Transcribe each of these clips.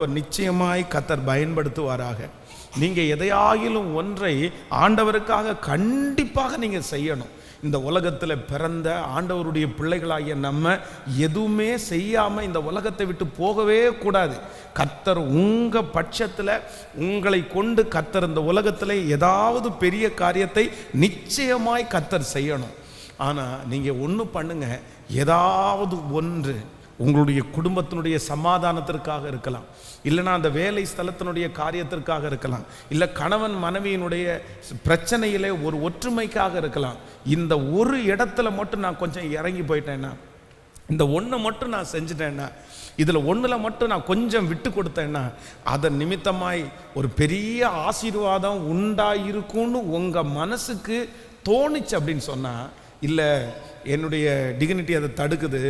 நிச்சயமாய் கர்த்தர் பயன்படுத்துவாராக. நீங்க எதையாகிலும் ஒன்றை ஆண்டவருக்காக கண்டிப்பாக நீங்க செய்யணும். இந்த உலகத்தில் பிறந்த ஆண்டவருடைய பிள்ளைகளாகிய நம்ம எதுவுமே செய்யாம இந்த உலகத்தை விட்டு போகவே கூடாது. கர்த்தர் உங்க பட்சத்தில் உங்களை கொண்டு கர்த்தர் இந்த உலகத்தில் ஏதாவது பெரிய காரியத்தை நிச்சயமாய் கர்த்தர் செய்யணும். ஆனா நீங்க ஒன்று பண்ணுங்க, ஏதாவது ஒன்று உங்களுடைய குடும்பத்தினுடைய சமாதானத்திற்காக இருக்கலாம், இல்லைனா அந்த வேலை ஸ்தலத்தினுடைய காரியத்திற்காக இருக்கலாம், இல்லை கணவன் மனைவியினுடைய பிரச்சனையிலே ஒரு ஒற்றுமைக்காக இருக்கலாம். இந்த ஒரு இடத்துல மட்டும் நான் கொஞ்சம் இறங்கி போயிட்டேன்னா, இந்த ஒன்று மட்டும் நான் செஞ்சுட்டேன்னா, இதில் ஒன்றில் மட்டும் நான் கொஞ்சம் விட்டு கொடுத்தேன்னா, அதன் நிமித்தமாய் ஒரு பெரிய ஆசீர்வாதம் உண்டாயிருக்கும்னு உங்கள் மனசுக்கு தோணுச்சு அப்படின்னு சொன்னால், இல்லை என்னுடைய டிக்னிட்டி அதை தடுக்குது,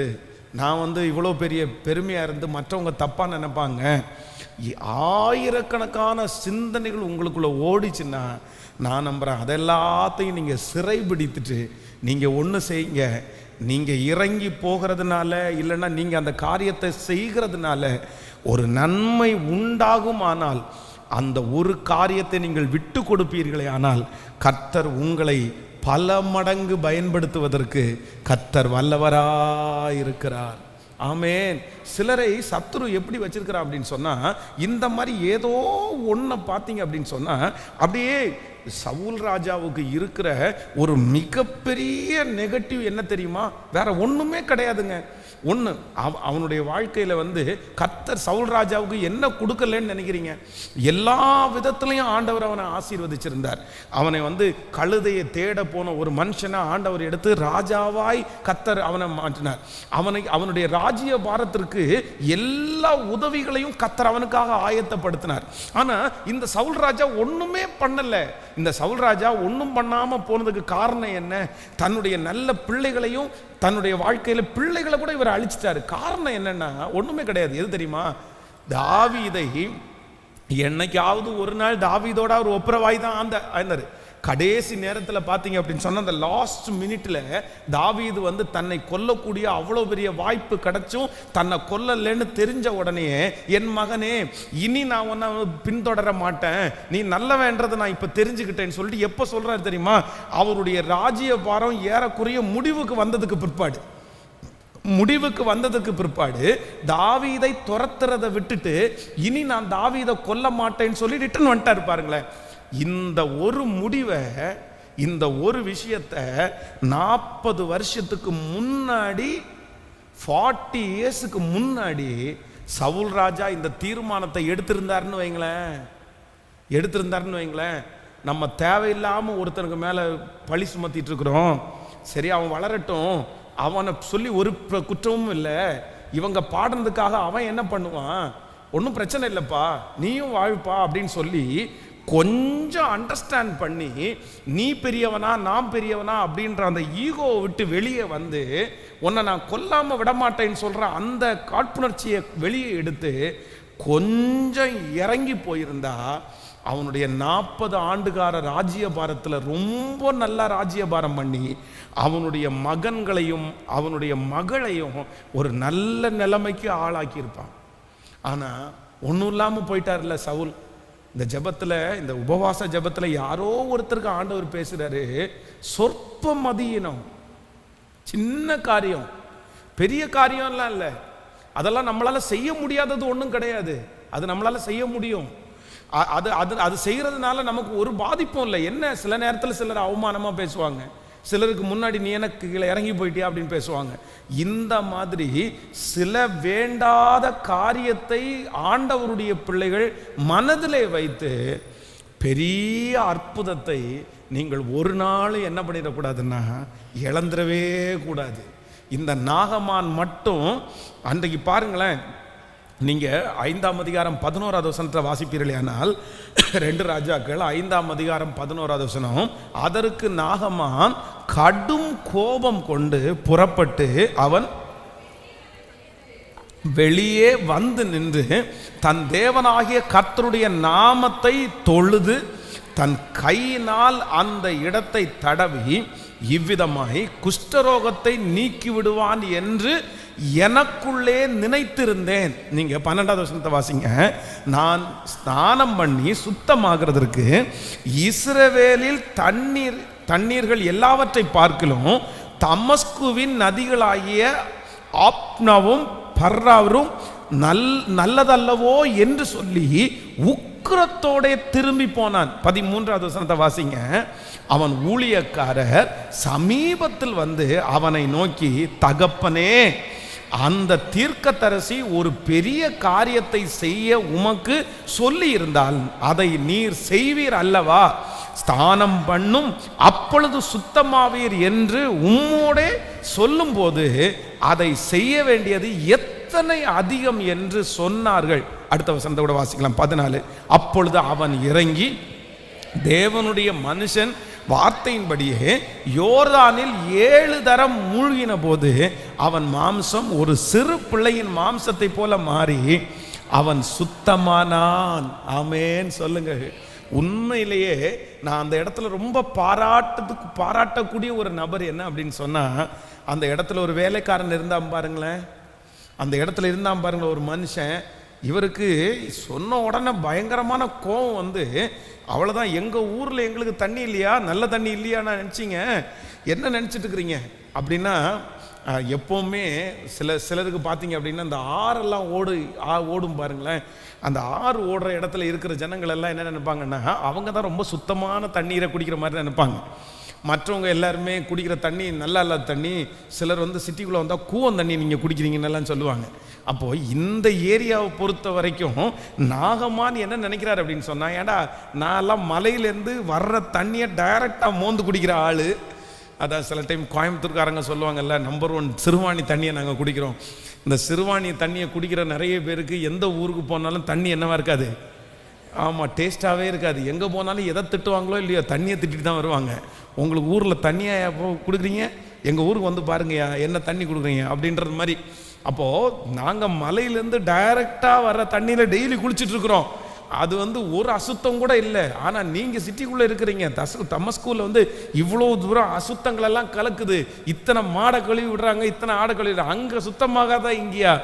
நான் இவ்வளோ பெரிய பெருமையாக இருந்து மற்றவங்க தப்பாக நினைப்பாங்க, ஆயிரக்கணக்கான சிந்தனைகள் உங்களுக்குள்ளே ஓடிச்சுன்னா நான் நம்புகிறேன் அதெல்லாத்தையும் நீங்கள் சிறைபிடித்துட்டு நீங்கள் ஒன்று செய்யுங்க. நீங்கள் இறங்கி போகிறதுனால, இல்லைன்னா நீங்கள் அந்த காரியத்தை செய்கிறதுனால ஒரு நன்மை உண்டாகும். ஆனால் அந்த ஒரு காரியத்தை நீங்கள் விட்டு கொடுப்பீர்களே ஆனால் கர்த்தர் உங்களை பல மடங்கு பயன்படுத்துவதற்கு கர்த்தர் வல்லவராயிருக்கிறார். ஆமென். சிலரை சத்துரு எப்படி வச்சிருக்கிறார் அப்படின்னு சொன்னா, இந்த மாதிரி ஏதோ ஒன்றை பார்த்தீங்க அப்படின்னு சொன்னா, அப்படியே சவுல் ராஜாவுக்கு இருக்கிற ஒரு மிகப்பெரிய நெகட்டிவ் என்ன தெரியுமா? வேற ஒண்ணுமே கிடையாதுங்க. ஒன்று, அவனுடைய வாழ்க்கையில் கர்த்தர் சவுல் ராஜாவுக்கு என்ன கொடுக்கலன்னு நினைக்கிறீங்க? எல்லா விதத்திலையும் ஆண்டவர் அவனை ஆசீர்வதிச்சிருந்தார். அவனை கழுதையை தேட போன ஒரு மனுஷனை ஆண்டவர் எடுத்து ராஜாவாய் கர்த்தர் அவனை மாற்றினார். அவனுடைய ராஜ்ய பாரத்திற்கு எல்லா உதவிகளையும் கர்த்தர் அவனுக்காக ஆயத்தப்படுத்தினார். ஆனா இந்த சவுல் ராஜா ஒண்ணுமே பண்ணல. இந்த சவுல் ராஜா ஒன்றும் பண்ணாம போனதுக்கு காரணம் என்ன? தன்னுடைய நல்ல பிள்ளைகளையும், தன்னுடைய வாழ்க்கையில பிள்ளைகளை கூட இவர் அழிச்சிட்டாரு. காரணம் என்னன்னா ஒண்ணுமே கிடையாது. எது தெரியுமா? தாவீதை என்னைக்காவது ஒரு நாள் தாவீதோட அவர் ஒப்புரவாய் தான் ஆனாரு. கடைசி நேரத்தில் பார்த்தீங்க அப்படின்னு சொன்னால், அந்த லாஸ்ட் மினிட்ல தாவீது தன்னை கொல்லக்கூடிய அவ்வளோ பெரிய வாய்ப்பு கிடைச்சும் தன்னை கொல்லலைன்னு தெரிஞ்ச உடனே, என் மகனே இனி நான் ஒன்ன பின்தொடர மாட்டேன், நீ நல்லவன்றதை நான் இப்போ தெரிஞ்சுக்கிட்டேன்னு சொல்லிட்டு எப்போ சொல்றாரு தெரியுமா? அவருடைய ராஜ்ய பாரம் ஏறக்குறைய முடிவுக்கு வந்ததுக்கு பிற்பாடு தாவீதை துரத்துறதை விட்டுட்டு இனி நான் தாவீதை கொல்ல மாட்டேன்னு சொல்லி ரிட்டர்ன் வந்துட்டாரு. பாருங்களேன், இந்த ஒரு முடிவை, இந்த ஒரு விஷயத்தை 40 வருஷத்துக்கு முன்னாடி, 40 இயர்ஸுக்கு முன்னாடி சவுல் ராஜா இந்த தீர்மானத்தை எடுத்திருந்தாருன்னு வைங்களேன், நம்ம தேவையில்லாமல் ஒருத்தனுக்கு மேலே பழி சுமத்திட்டு இருக்கிறோம், சரி அவன் வளரட்டும், அவனை சொல்லி ஒரு குற்றமும் இல்லை, இவங்க பாடுறதுக்காக அவன் என்ன பண்ணுவான், ஒன்றும் பிரச்சனை இல்லைப்பா, நீயும் வாழ்ப்பா அப்படின்னு சொல்லி கொஞ்சம் அண்டர்ஸ்டாண்ட் பண்ணி, நீ பெரியவனா நான் பெரியவனா அப்படின்ற அந்த ஈகோவை விட்டு வெளியே உன்னை நான் கொல்லாம விடமாட்டேன்னு சொல்ற அந்த காழ்ப்புணர்ச்சியை வெளியே எடுத்து கொஞ்சம் இறங்கி போயிருந்தா, அவனுடைய 40 ஆண்டுகார ராஜ்யபாரத்தில் ரொம்ப நல்லா ராஜ்யபாரம் பண்ணி அவனுடைய மகன்களையும் அவனுடைய மகளையும் ஒரு நல்ல நிலைமைக்கு ஆளாக்கி இருப்பான். ஆனா ஒன்றும் இல்லாமல் போயிட்டார்ல சவுல். இந்த ஜபத்தில், இந்த உபவாச ஜபத்தில் யாரோ ஒருத்தருக்கு ஆண்டவர் பேசுறாரு, சொற்ப மதியினம், சின்ன காரியம், பெரிய காரியம்லாம் இல்லை, அதெல்லாம் நம்மளால செய்ய முடியாதது ஒன்றும் கிடையாது, அது நம்மளால செய்ய முடியும். அது செய்யறதுனால நமக்கு ஒரு பாதிப்பும் இல்லை. என்ன, சில நேரத்தில் சிலர் அவமானமா பேசுவாங்க, சிலருக்கு முன்னாடி நீ எனக்கு கீழே இறங்கி போயிட்டியா அப்படின்னு பேசுவாங்க. இந்த மாதிரி சில வேண்டாத காரியத்தை ஆண்டவருடைய பிள்ளைகள் மனதிலே வைத்து பெரிய அற்புதத்தை நீங்கள் ஒரு நாள் என்ன பண்ணிடக்கூடாதுன்னா இழந்துடவே கூடாது. இந்த நாகமான் மட்டும் அன்றைக்கு பாருங்களேன், நீங்க 5ஆம் அதிகாரம் 11வது வசனத்தை வாசிப்பீர்களானால், 2 ராஜாக்கள் 5ஆம் அதிகாரம் 11வது வசனம், அதற்கு நாகமான் கடும் கோபம் கொண்டு புறப்பட்டு அவன் வெளியே நின்று தன் தேவனாகிய கர்த்தருடைய நாமத்தை தொழுது தன் கையினால் அந்த இடத்தை தடவி இவ்விதமாய் குஷ்டரோகத்தை நீக்கி விடுவான் என்று எனக்குள்ளே நினைத்திருந்தேன். நீங்க 12வது வசனத்தை வாசிங்க. நான் ஸ்நானம் பண்ணி சுத்தமாகிறதற்கு இஸ்ரவேலில் தண்ணீர்கள் எல்லாவற்றை பார்க்கிலும் தமஸ்குவின் நதிகளாகிய ஆப்னாவும் பர்ராவரும் நல்லதல்லவோ என்று சொல்லி உக்கிரத்தோட திரும்பி போனான். 13வது வசனத்தை வாசிங்க. அவன் ஊழியக்காரர் சமீபத்தில் வந்து அவனை நோக்கி, தகப்பனே, அந்த தீர்க்கதரிசி ஒரு பெரிய காரியத்தை செய்ய உமக்கு சொல்லி இருந்தால் அதை நீர் செய்வீர் அல்லவா? ஸ்தானம் பண்ணும் அப்பொழுது சுத்தமாவீர் என்று உம்மோடே சொல்லும் போது அதை செய்ய வேண்டியது எத்தனை அதிகம் என்று சொன்னார்கள். அடுத்த வசனத்தை கூட வாசிக்கலாம். 14. அப்பொழுது அவன் இறங்கி தேவனுடைய மனுஷன் வார்த்தையின்படியே யோர்தானில் 7 தரம் மூழ்கின போது அவன் மாம்சம் ஒரு சிறு பிள்ளையின் மாம்சத்தை போல மாறி அவன் சுத்தமானான். ஆமென் சொல்லுங்க. உண்மையிலேயே நான் அந்த இடத்துல ரொம்ப பாராட்டக்கூடிய ஒரு நபர் என்ன அப்படின்னு சொன்னா, அந்த இடத்துல ஒரு வேலைக்காரன் இருந்தான் பாருங்களேன். அந்த இடத்துல இருந்தான் பாருங்களேன் ஒரு மனுஷன். இவருக்கு சொன்ன உடனே பயங்கரமான கோபம் வந்து, அவ்வளோதான், எங்கள் ஊரில் எங்களுக்கு தண்ணி இல்லையா, நல்ல தண்ணி இல்லையா நான் நினச்சிங்க, என்ன நினச்சிட்டு இருக்கிறீங்க அப்படின்னா, எப்போவுமே சிலருக்கு பார்த்தீங்க அப்படின்னா இந்த ஆறெல்லாம் ஓடும் பாருங்களேன். அந்த ஆறு ஓடுற இடத்துல இருக்கிற ஜனங்கள் எல்லாம் என்ன நினைப்பாங்கன்னா, அவங்க தான் ரொம்ப சுத்தமான தண்ணீரை குடிக்கிற மாதிரி நினைப்பாங்க. மற்றவங்க எல்லாருமே குடிக்கிற தண்ணி நல்லா இல்லாத தண்ணி. சிலர் வந்து சிட்டிக்குள்ளே வந்தால் கூவம் தண்ணி நீங்கள் குடிக்கிறீங்கன்னெல்லாம் சொல்லுவாங்க. அப்போது இந்த ஏரியாவை பொறுத்த வரைக்கும் நாகமான் என்ன நினைக்கிறார் அப்படின்னு சொன்னால், ஏடா நான் எல்லாம் மலையிலேருந்து வர்ற தண்ணியை டைரெக்டாக மோந்து குடிக்கிற ஆள். அதான் சில டைம் கோயம்புத்தூர்காரங்க சொல்லுவாங்கல்ல, நம்பர் 1 சிறுவாணி தண்ணியை நாங்கள் குடிக்கிறோம். இந்த சிறுவாணி தண்ணியை குடிக்கிற நிறைய பேருக்கு எந்த ஊருக்கு போனாலும் தண்ணி என்னவா இருக்காது, ஆமாம், டேஸ்ட்டாகவே இருக்காது. எங்கே போனாலும் எதை திட்டுவாங்களோ இல்லையோ தண்ணியை திட்டிட்டு தான் வருவாங்க. உங்களுக்கு ஊரில் தண்ணியை எப்போ கொடுக்குறீங்க, எங்கள் ஊருக்கு வந்து பாருங்கய்யா என்ன தண்ணி கொடுக்குறீங்க அப்படின்றது மாதிரி. அப்போது நாங்கள் மலையிலேருந்து டைரெக்டாக வர்ற தண்ணியில் டெய்லி குளிச்சுட்ருக்குறோம். அது வந்து ஒரு அசுத்தம் கூட இல்லை. ஆனால் நீங்கள் சிட்டிக்குள்ளே இருக்கிறீங்க, தமஸ்கூரில் வந்து இவ்வளோ தூரம் அசுத்தங்களெல்லாம் கலக்குது. இத்தனை மாடை கழுவி விடுறாங்க, இத்தனை ஆடை கழுவி விடுறாங்க, அங்கே சுத்தமாகாதா இங்கேயா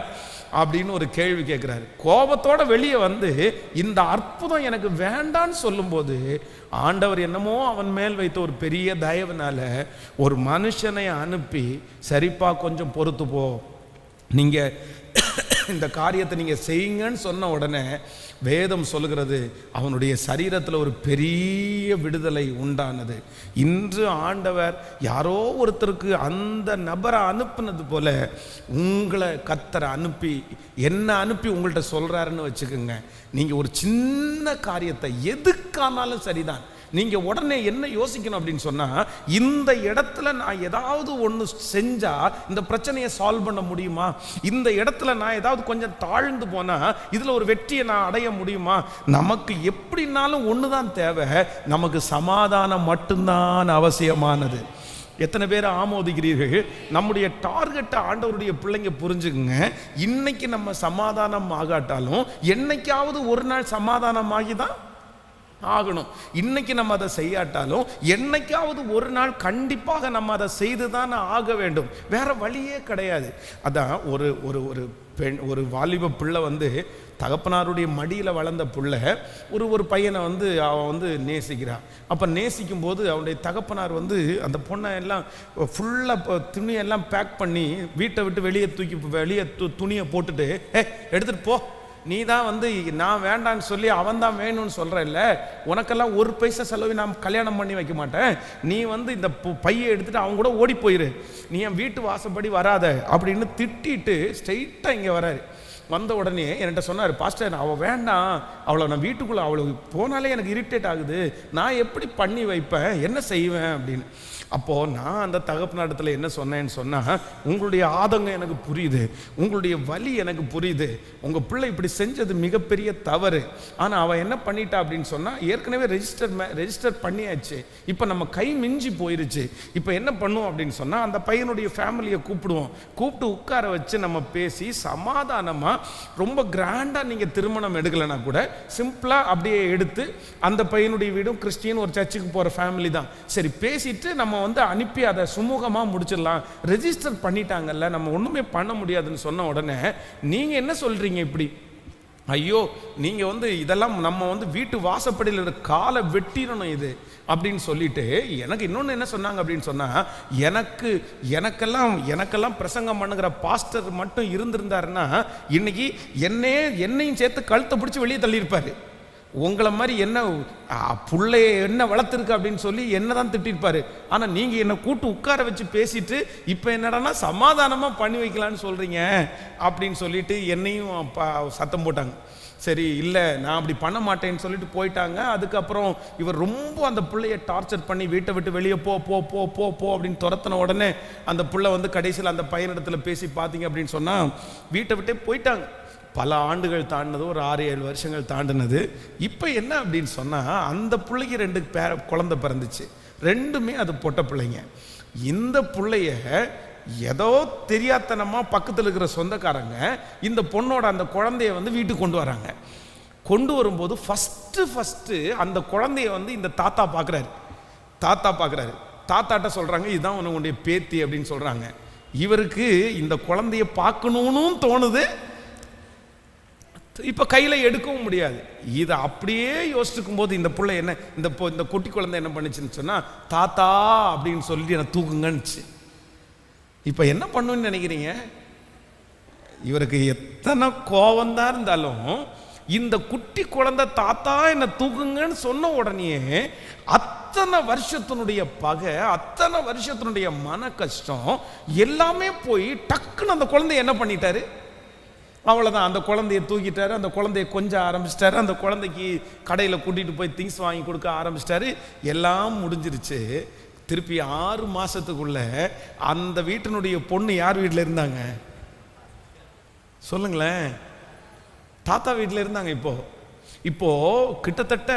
அப்படின்னு ஒரு கேள்வி கேட்குறாரு. கோபத்தோட வெளியே வந்து இந்த அற்புதம் எனக்கு வேண்டான்னு சொல்லும்போது ஆண்டவர் என்னமோ அவன் மேல் வைத்த ஒரு பெரிய தயவுனால ஒரு மனுஷனை அனுப்பி, சரிப்பா கொஞ்சம் பொறுத்து போ, நீங்கள் இந்த காரியத்தை நீங்கள் செய்யுங்கன்னு சொன்ன உடனே வேதம் சொல்லுகிறது அவனுடைய சரீரத்தில் ஒரு பெரிய விடுதலை உண்டானது. இன்று ஆண்டவர் யாரோ ஒருத்தருக்கு அந்த நபரை அனுப்புனது போல உங்களை கர்த்தரை அனுப்பி என்ன அனுப்பி உங்கள்கிட்ட சொல்கிறாருன்னு வச்சுக்கோங்க. நீங்கள் ஒரு சின்ன காரியத்தை எதுக்கானாலும் சரிதான், நீங்கள் உடனே என்ன யோசிக்கணும் அப்படின்னு சொன்னால், இந்த இடத்துல நான் ஏதாவது ஒன்று செஞ்சால் இந்த பிரச்சனையை சால்வ் பண்ண முடியுமா, இந்த இடத்துல நான் ஏதாவது கொஞ்சம் தாழ்ந்து போனால் இதில் ஒரு வெற்றியை நான் அடைய முடியுமா. நமக்கு எப்படின்னாலும் ஒன்று தான் தேவை, நமக்கு சமாதானம் மட்டும்தான் அவசியமானது. எத்தனை பேர் ஆமோதிக்கிறீர்கள்? நம்முடைய டார்கெட்டை ஆண்டவருடைய பிள்ளைங்க புரிஞ்சுக்குங்க. இன்னைக்கு நம்ம சமாதானம் ஆகாட்டாலும் என்னைக்காவது ஒரு நாள் சமாதானமாகி தான் ஆகணும். இன்னைக்கு நம்ம அதை செய்யாட்டாலும் என்னைக்காவது ஒரு நாள் கண்டிப்பாக நம்ம அதை செய்து தான் ஆக வேண்டும், வேற வழியே கிடையாது. அதான் ஒரு வாலிப பிள்ளை வந்து தகப்பனாருடைய மடியில் வளர்ந்த பிள்ளை ஒரு பையனை வந்து அவன் வந்து நேசிக்கிறான். அப்போ நேசிக்கும் போது அவனுடைய தகப்பனார் வந்து அந்த பொண்ணை எல்லாம் ஃபுல்லாக துணியெல்லாம் பேக் பண்ணி வீட்டை விட்டு வெளியே துணியை போட்டுட்டு, எடுத்துகிட்டு போ, நீ தான் வந்து நான் வேண்டான்னு சொல்லி அவன் தான் வேணும்னு சொல்கிற, இல்லை உனக்கெல்லாம் ஒரு பைசா செலவு நான் கல்யாணம் பண்ணி வைக்க மாட்டேன், நீ வந்து இந்த பையை எடுத்துகிட்டு அவங்க கூட ஓடி போயிரு, நீ என் வீட்டு வாசப்படி வராத அப்படின்னு திட்டிட்டு ஸ்ட்ரெயிட்டாக இங்கே வராரு. வந்த உடனே என்கிட்ட சொன்னார், பாஸ்டர் அவள் வேண்டாம், அவளை நான் வீட்டுக்குள்ளே அவளுக்கு போனாலே எனக்கு இரிட்டேட் ஆகுது, நான் எப்படி பண்ணி வைப்பேன், என்ன செய்வேன் அப்படின்னு. அப்போது நான் அந்த தகப்பனிடத்தில் என்ன சொன்னேன்னு சொன்னால், உங்களுடைய ஆதங்கம் எனக்கு புரியுது, உங்களுடைய வலி எனக்கு புரியுது, உங்கள் பிள்ளை இப்படி செஞ்சது மிகப்பெரிய தவறு. ஆனால் அவள் என்ன பண்ணிட்டா அப்படின்னு சொன்னால், ஏற்கனவே ரெஜிஸ்டர் பண்ணியாச்சு, இப்போ நம்ம கை மிஞ்சி போயிருச்சு, இப்போ என்ன பண்ணுவோம் அப்படின்னு சொன்னால், அந்த பையனுடைய ஃபேமிலியை கூப்பிட்டு உட்கார வச்சு நம்ம பேசி சமாதானமாக ரொம்ப கிராண்டாக நீங்கள் திருமணம் எடுக்கலைன்னா கூட சிம்பிளாக அப்படியே எடுத்து, அந்த பையனுடைய வீடும் கிறிஸ்டியன் ஒரு சர்ச்சுக்கு போகிற ஃபேமிலி தான், சரி பேசிட்டு நம்ம வந்து அனுப்பி அதை சுமூகமாக முடிச்சிடலாம், ரெஜிஸ்டர் பண்ணிட்டாங்கல்ல, நம்ம ஒன்றுமே பண்ண முடியாதுன்னு சொன்ன உடனே நீங்கள் என்ன சொல்கிறீங்க? இப்படி ஐயோ நீங்கள் வந்து இதெல்லாம் நம்ம வந்து வீட்டு வாசப்படியில் இருக்க காலை வெட்டிடணும் இது அப்படின்னு சொல்லிட்டு, எனக்கு இன்னொன்று என்ன சொன்னாங்க அப்படின்னு சொன்னால், எனக்கெல்லாம் பிரசங்கம் பண்ணுகிற பாஸ்டர் மட்டும் இருந்திருந்தாருன்னா இன்னைக்கு என்னையும் சேர்த்து கழுத்தை பிடிச்சி வெளியே தள்ளியிருப்பார். உங்களை மாதிரி என்ன புள்ளைய என்ன வளர்த்துருக்கு அப்படின்னு சொல்லி என்ன தான் திட்டிருப்பாரு. ஆனால் நீங்கள் என்னை கூட்டு உட்கார வச்சு பேசிட்டு இப்போ என்னடானா சமாதானமாக பண்ணி வைக்கலான்னு சொல்கிறீங்க அப்படின்னு சொல்லிட்டு என்னையும் சத்தம் போட்டாங்க. சரி இல்லை நான் அப்படி பண்ண மாட்டேன்னு சொல்லிட்டு போயிட்டாங்க. அதுக்கப்புறம் இவர் ரொம்ப அந்த பிள்ளைய டார்ச்சர் பண்ணி வீட்டை விட்டு வெளியே போ போ போ போ போ அப்படின்னு துரத்தின உடனே அந்த பிள்ளை வந்து கடைசியில் அந்த பையனிடத்துல பேசி பார்த்தீங்க அப்படின்னு சொன்னால் வீட்டை விட்டே போயிட்டாங்க. பல ஆண்டுகள் தாண்டினது, ஒரு 6-7 வருஷங்கள் தாண்டினது. இப்போ என்ன அப்படின்னு சொன்னால், அந்த பிள்ளைக்கு 2 குழந்தை பிறந்துச்சு. 2மே அது பொட்ட பிள்ளைங்க. இந்த பிள்ளைய ஏதோ தெரியாதனமாக பக்கத்தில் இருக்கிற சொந்தக்காரங்க இந்த பொண்ணோட அந்த குழந்தைய வந்து வீட்டுக்கு கொண்டு வராங்க. கொண்டு வரும்போது ஃபஸ்ட்டு அந்த குழந்தைய வந்து இந்த தாத்தா பார்க்குறாரு. தாத்தாட்ட சொல்கிறாங்க, இதுதான் உன்னுடைய பேத்தி அப்படின்னு சொல்கிறாங்க. இவருக்கு இந்த குழந்தைய பார்க்கணுன்னு தோணுது, இப்போ கையில் எடுக்கவும் முடியாது. இதை அப்படியே யோசிச்சுக்கும் போது இந்த பிள்ளை என்ன, இந்த குட்டி குழந்தை என்ன பண்ணுச்சுன்னு சொன்னால், தாத்தா அப்படின்னு சொல்லிட்டு என்னை தூக்குங்கன்னுச்சு. இப்போ என்ன பண்ணுன்னு நினைக்கிறீங்க? இவருக்கு எத்தனை கோபந்தான் இருந்தாலும் இந்த குட்டி குழந்தை தாத்தா என்னை தூக்குங்கன்னு சொன்ன உடனே அத்தனை வருஷத்தினுடைய பகை, அத்தனை வருஷத்தினுடைய மன கஷ்டம் எல்லாமே போய் டக்குன்னு அந்த குழந்தைய என்ன பண்ணிட்டாரு? அவ்வளோதான், அந்த குழந்தைய தூக்கிட்டாரு, அந்த குழந்தைய கொஞ்சம் ஆரம்பிச்சிட்டாரு, அந்த குழந்தைக்கு கடையில் கூட்டிகிட்டு போய் திங்ஸ் வாங்கி கொடுக்க ஆரம்பிச்சிட்டாரு. எல்லாம் முடிஞ்சிருச்சு. திருப்பி 6 மாதத்துக்குள்ள அந்த வீட்டினுடைய பொண்ணு யார் வீட்டில் இருந்தாங்க சொல்லுங்களேன்? தாத்தா வீட்டில் இருந்தாங்க. இப்போ கிட்டத்தட்ட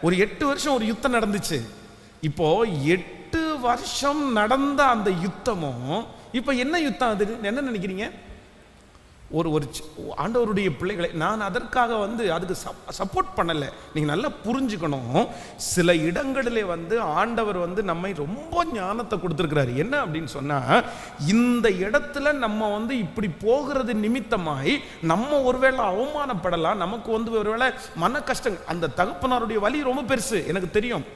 ஒரு 8 வருஷம் ஒரு யுத்தம் நடந்துச்சு. இப்போ 8 வருஷம் நடந்த அந்த யுத்தமும் இப்போ என்ன யுத்தம்? அது என்ன நினைக்கிறீங்க? ஒரு ஆண்டவருடைய பிள்ளைகளை நான் அதற்காக வந்து அதுக்கு சப்போர்ட் பண்ணலை. நீங்கள் நல்லா புரிஞ்சுக்கணும். சில இடங்களிலே வந்து ஆண்டவர் வந்து நம்மை ரொம்ப ஞானத்தை கொடுத்துருக்கிறாரு. என்ன அப்படின்னு சொன்னால், இந்த இடத்துல நம்ம வந்து இப்படி போகிறது நிமித்தமாய் நம்ம ஒருவேளை அவமானப்படலாம், நமக்கு வந்து ஒருவேளை மன கஷ்டம். அந்த தகப்பனாருடைய வலி ரொம்ப பெருசு, எனக்கு தெரியும்.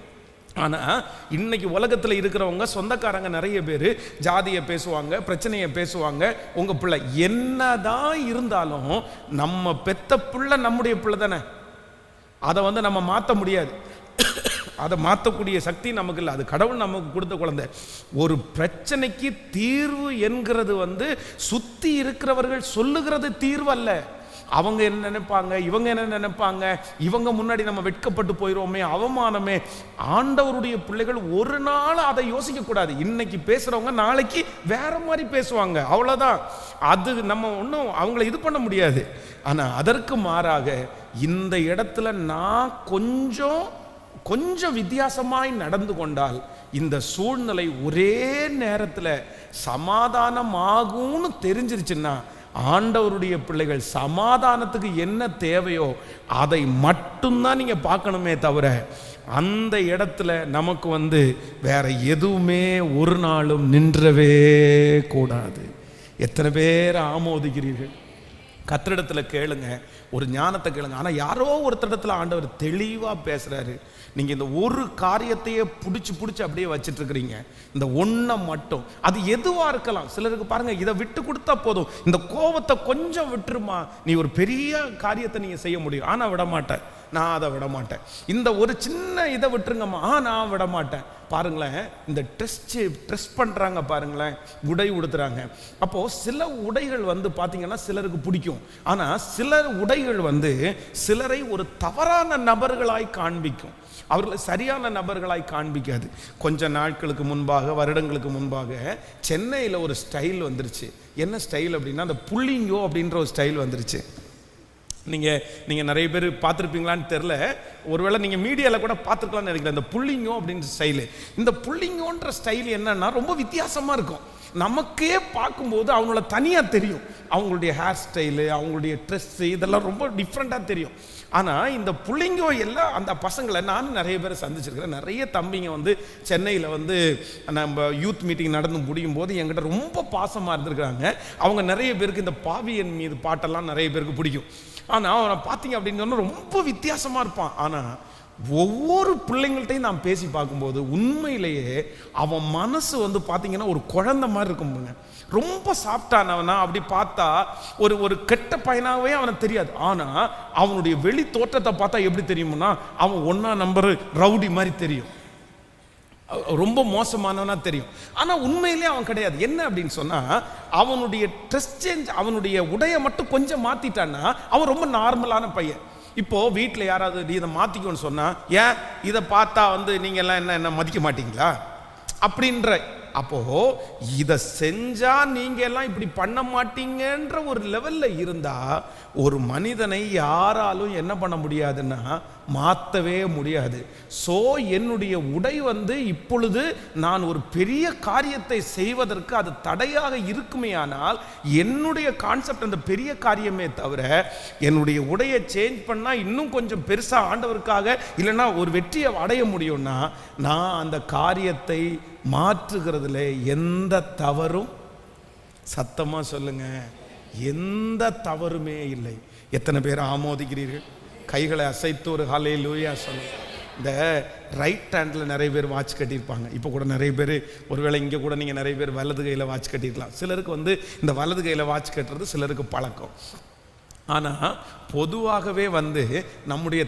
ஆனால் இன்னைக்கு உலகத்தில் இருக்கிறவங்க சொந்தக்காரங்க நிறைய பேர் ஜாதியை பேசுவாங்க, பிரச்சனையை பேசுவாங்க. உங்கள் பிள்ளை என்னதான் இருந்தாலும் நம்ம பெத்த பிள்ளை நம்முடைய பிள்ளை தானே, அதை வந்து நம்ம மாற்ற முடியாது. அதை மாற்றக்கூடிய சக்தி நமக்கு இல்லை, அது கடவுள் நமக்கு கொடுத்த குழந்தை. ஒரு பிரச்சனைக்கு தீர்வு என்கிறது வந்து சுற்றி இருக்கிறவர்கள் சொல்லுகிறது தீர்வு அல்ல. அவங்க என்ன நினைப்பாங்க, இவங்க என்ன நினைப்பாங்க, இவங்க முன்னாடி நம்ம வெட்கப்பட்டு போயிடுவோமே, அவமானமே. ஆண்டவருடைய பிள்ளைகள் ஒரு நாள் அதை யோசிக்க கூடாது. இன்னைக்கு பேசுறவங்க நாளைக்கு வேற மாதிரி பேசுவாங்க, அவ்வளவுதான். அது நம்ம ஒன்றும் அவங்கள இது பண்ண முடியாது. ஆனா அதற்கு மாறாக இந்த இடத்துல நான் கொஞ்சம் வித்தியாசமாய் நடந்து கொண்டால் இந்த சூழ்நிலை ஒரே நேரத்தில் சமாதானம் ஆகும்னு தெரிஞ்சிருச்சுன்னா, ஆண்டவருடைய பிள்ளைகள் சமாதானத்துக்கு என்ன தேவையோ அதை மட்டும்தான் நீங்க பார்க்கணுமே தவிர, அந்த இடத்துல நமக்கு வந்து வேற எதுவுமே ஒரு நாளும் நின்றவே கூடாது. எத்தனை பேர் ஆமோதிக்கிறீர்கள்? கத்திரிடத்துல கேளுங்க, ஒரு ஞானத்தை கேளுங்க. ஆனால் யாரோ ஒருத்தரிடத்துல ஆண்டவர் தெளிவாக பேசுறாரு. நீங்கள் இந்த ஒரு காரியத்தையே பிடிச்சி அப்படியே வச்சுட்டு இருக்கிறீங்க. இந்த ஒன்றை மட்டும், அது எதுவாக இருக்கலாம். சிலருக்கு பாருங்க, இதை விட்டு கொடுத்தா போதும், இந்த கோபத்தை கொஞ்சம் விட்டுருமா, நீ ஒரு பெரிய காரியத்தை நீங்கள் செய்ய முடியும். ஆனால் விட மாட்டேன், நான் அதை விட மாட்டேன். இந்த ஒரு சின்ன இதை விட்டுருங்கம்மா, நான் விட மாட்டேன். பாருங்களேன், இந்த ட்ரெஸ் பண்ணுறாங்க பாருங்களேன், உடை உடுத்துறாங்க. அப்போது சில உடைகள் வந்து பார்த்தீங்கன்னா சிலருக்கு பிடிக்கும். ஆனால் சில உடைகள் வந்து சிலரை ஒரு தவறான நபர்களாய் காண்பிக்கும், அவர்களை சரியான நபர்களாய் காண்பிக்காது. கொஞ்ச நாட்களுக்கு முன்பாக, வருடங்களுக்கு முன்பாக சென்னையில் ஒரு ஸ்டைல் வந்துருச்சு. என்ன ஸ்டைல் அப்படின்னா, அந்த புள்ளிங்கோ அப்படின்ற ஒரு ஸ்டைல் வந்துருச்சு. நீங்கள் நிறைய பேர் பார்த்துருப்பீங்களான்னு தெரில, ஒருவேளை நீங்கள் மீடியாவில் கூட பார்த்துருக்கலாம்னு நினைக்கிறேன். இந்த புள்ளிங்கோ அப்படின்ற ஸ்டைலு, இந்த புள்ளிங்கோன்ற ஸ்டைல் என்னன்னா ரொம்ப வித்தியாசமாக இருக்கும். நமக்கே பார்க்கும்போது அவங்கள தனியாக தெரியும். அவங்களுடைய ஹேர் ஸ்டைலு, அவங்களுடைய ட்ரெஸ்ஸு, இதெல்லாம் ரொம்ப டிஃப்ரெண்ட்டாக தெரியும். ஆனால் இந்த புள்ளிங்கோ எல்லாம் அந்த பசங்களை நானும் நிறைய பேரை சந்திச்சிருக்கிறேன். நிறைய தம்பிங்க வந்து சென்னையில் வந்து நம்ம யூத் மீட்டிங் நடந்து முடியும் போது என்கிட்ட ரொம்ப பாசமாக இருந்திருக்கிறாங்க. அவங்க நிறைய பேருக்கு இந்த பாவியன் மீது பாட்டெல்லாம் நிறைய பேருக்கு பிடிக்கும். ஆனால் அவனை பார்த்தீங்க அப்படின்னு சொன்னால் ரொம்ப வித்தியாசமாக இருப்பான். ஆனால் ஒவ்வொரு பிள்ளைங்கள்ட்டையும் நான் பேசி பார்க்கும்போது உண்மையிலேயே அவன் மனசு வந்து பார்த்தீங்கன்னா ஒரு குழந்தை மாதிரி இருக்குங்க. ரொம்ப சாஃப்டானவனா அப்படி பார்த்தா ஒரு கெட்ட பையனாகவே அவனுக்கு தெரியாது. ஆனால் அவனுடைய வெளி தோற்றத்தை பார்த்தா எப்படி தெரியும்னா, அவன் 1ஆம் நம்பர் ரவுடி மாதிரி தெரியும், ரொம்ப மோசமானவனா தெரியும். ஆனால் உண்மையிலே அவன் கிடையாது. என்ன அப்படின்னு சொன்னால், அவனுடைய ட்ரெஸ் சேஞ்ச், அவனுடைய உடையை மட்டும் கொஞ்சம் மாற்றிட்டான்னா அவன் ரொம்ப நார்மலான பையன். இப்போ வீட்டில் யாராவது நீ இதை மாற்றிக்கோன்னு சொன்னால், ஏன் இதை பார்த்தா வந்து நீங்கள் எல்லாம் என்ன மதிக்க மாட்டீங்களா அப்படின்ற, அப்போ இதை செஞ்சா நீங்க எல்லாம் இப்படி பண்ண மாட்டீங்கன்ற ஒரு லெவல்ல இருந்தா ஒரு மனிதனை யாராலும் என்ன பண்ண முடியாதுன்னா மாற்றவே முடியாது. சோ என்னுடைய உடை வந்து இப்பொழுது நான் ஒரு பெரிய காரியத்தை செய்வதற்கு அது தடையாக இருக்குமே, ஆனால் என்னுடைய கான்செப்ட் அந்த பெரிய காரியமே தவிர என்னுடைய உடையை சேஞ்ச் பண்ணா இன்னும் கொஞ்சம் பெருசா ஆண்டவருக்காக இல்லைன்னா ஒரு வெற்றியை அடைய முடியும்னா நான் அந்த காரியத்தை மாற்றுகிறதுல எந்த தவறும், சத்தமா சொல்லுங்க, எந்த தவறுமே இல்லை. எத்தனை பேர் ஆமோதிக்கிறீர்கள்? கைகளை அசைத்து ஒரு ஹல்லேலூயா சொல்லுங்க. இந்த ரைட் ஹேண்டில் நிறைய பேர் வாட்ச் கட்டியிருப்பாங்க. இப்போ கூட நிறைய பேர், ஒருவேளை இங்கே கூட நீங்கள் நிறைய பேர் வலது கையில் வாட்ச் கட்டிருக்கலாம். சிலருக்கு வந்து இந்த வலது கையில் வாட்ச் கட்டுறது சிலருக்கு பழக்கம். ஆனால் பொதுவாகவே வந்து நம்முடைய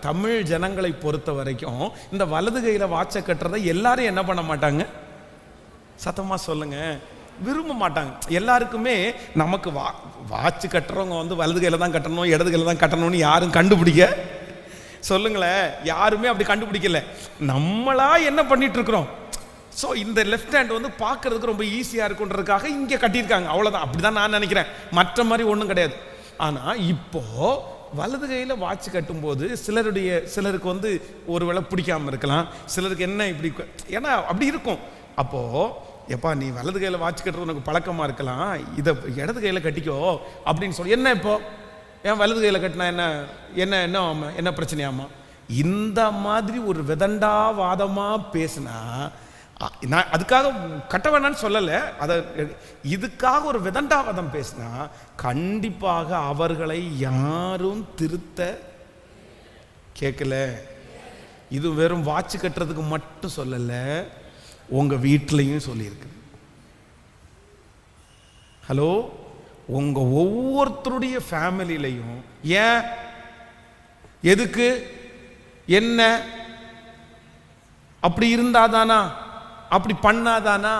தமிழ் ஜனங்களை பொறுத்த வரைக்கும் இந்த வலது கையில் வாட்சை கட்டுறதை எல்லாரும் என்ன பண்ண மாட்டாங்க, சத்தமாக சொல்லுங்க, விரும்ப மாட்டாங்க. எல்லாருக்குமே நமக்கு வாட்ச் கட்டுறவங்க வந்து வலது கையில் தான் கட்டணும், இடது கையில் தான் கட்டணும்னு யாரும் கண்டுபிடிக்க சொல்லுங்களேன், யாருமே அப்படி கண்டுபிடிக்கல. நம்மளா என்ன பண்ணிட்டு இருக்கிறோம். ஸோ இந்த லெஃப்ட் ஹேண்ட் வந்து பார்க்கறதுக்கு ரொம்ப ஈஸியாக இருக்குன்றதுக்காக இங்கே கட்டியிருக்காங்க, அவ்வளோதான். அப்படிதான் நான் நினைக்கிறேன், மற்ற மாதிரி ஒன்றும் கிடையாது. ஆனால் இப்போ வலது கையில் வாட்ச் கட்டும்போது சிலருக்கு வந்து ஒரு வேளை பிடிக்காமல் இருக்கலாம், சிலருக்கு என்ன இப்படி, ஏன்னா அப்படி இருக்கும். அப்போது எப்பா நீ வலது கையில் வாட்ச் கட்டுறது உனக்கு பழக்கமாக இருக்கலாம், இதை இடது கையில் கட்டிக்கோ அப்படின்னு சொல்லி, என்ன இப்போ ஏன் வலது கையில் கட்டினா என்ன பிரச்சனையாமா, இந்த மாதிரி ஒரு விதண்டாவாதமாக பேசினா, நான் அதுக்காக கட்ட வேணான்னு சொல்லலை, அதை இதுக்காக ஒரு விதண்டாவாதம் பேசினா கண்டிப்பாக அவர்களை யாரும் திருத்த கேட்கல. இது வெறும் வாட்ச் கட்டுறதுக்கு மட்டும் சொல்லலை, உங்க வீட்டிலையும் சொல்லியிருக்கு. ஹலோ, உங்க ஒவ்வொருத்தருடைய ஃபேமிலியிலையும் ஏன், எதுக்கு, என்ன, அப்படி இருந்தாதானா, அப்படி பண்ணாதானா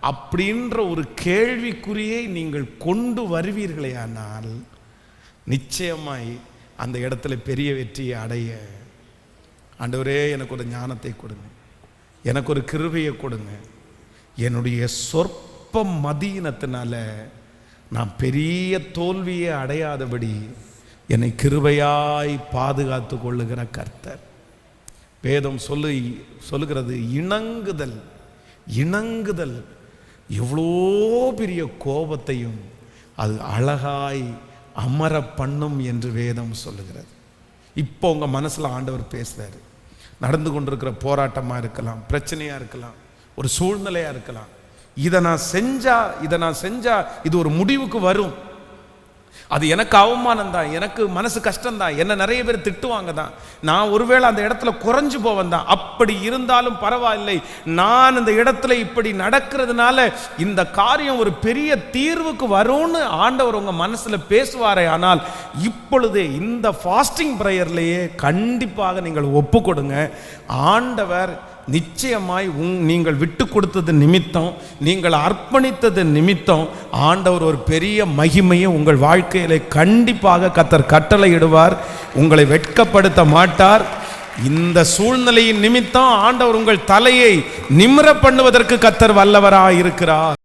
அப்படின்ற ஒரு கேள்விக்குறியை நீங்கள் கொண்டு வருவீர்களே, ஆனால் நிச்சயமாய் அந்த இடத்துல பெரிய வெற்றியை அடைய, ஆண்டவரே எனக்கு ஒரு ஞானத்தை கொடுங்க, எனக்கு ஒரு கிருபையை கொடுங்க, என்னுடைய சொற்ப மதியினத்தினால நான் பெரிய தோல்வியை அடையாதபடி என்னை கிருபையாய் பாதுகாத்து கொள்ளுகிற கர்த்தர். வேதம் சொல்லுகிறது இணங்குதல் எவ்வளோ பெரிய கோபத்தையும் அது அழகாய் அமர பண்ணும் என்று வேதம் சொல்லுகிறது. இப்போ உங்க மனசுல ஆண்டவர் பேசுறாரு. நடந்து கொண்டிருக்கிற போராட்டமா இருக்கலாம், பிரச்சனையா இருக்கலாம், ஒரு சூழ்நிலையா இருக்கலாம். இதை நான் செஞ்சா இது ஒரு முடிவுக்கு வரும், அது எனக்கு அவமானம் தான், எனக்கு மனசு கஷ்டம் தான், என்ன நிறைய பேர் திட்டுவாங்க தான், நான் ஒருவேளை அந்த இடத்துல குறைஞ்சு போவேன் தான். அப்படி இருந்தாலும் பரவாயில்லை, நான் இந்த இடத்துல இப்படி நடக்கிறதுனால இந்த காரியம் ஒரு பெரிய தீர்வுக்கு வரும்னு ஆண்டவர் உங்க மனசுல பேசுவாரே. ஆனால் இப்பொழுதே இந்த ஃபாஸ்டிங் பிரேயர்லேயே கண்டிப்பாக நீங்கள் ஒப்பு கொடுங்க. ஆண்டவர் நிச்சயமாய் நீங்கள் விட்டு கொடுத்தது நிமித்தம், நீங்கள் அர்ப்பணித்தது நிமித்தம் ஆண்டவர் ஒரு பெரிய மகிமையை உங்கள் வாழ்க்கையில கண்டிப்பாக கர்த்தர் கட்டளையிடுவார். உங்களை வெட்கப்படுத்த மாட்டார். இந்த சூழ்நிலையின் நிமித்தம் ஆண்டவர் உங்கள் தலையை நிமிர பண்ணுவதற்கு கர்த்தர் வல்லவராய் இருக்கிறார்.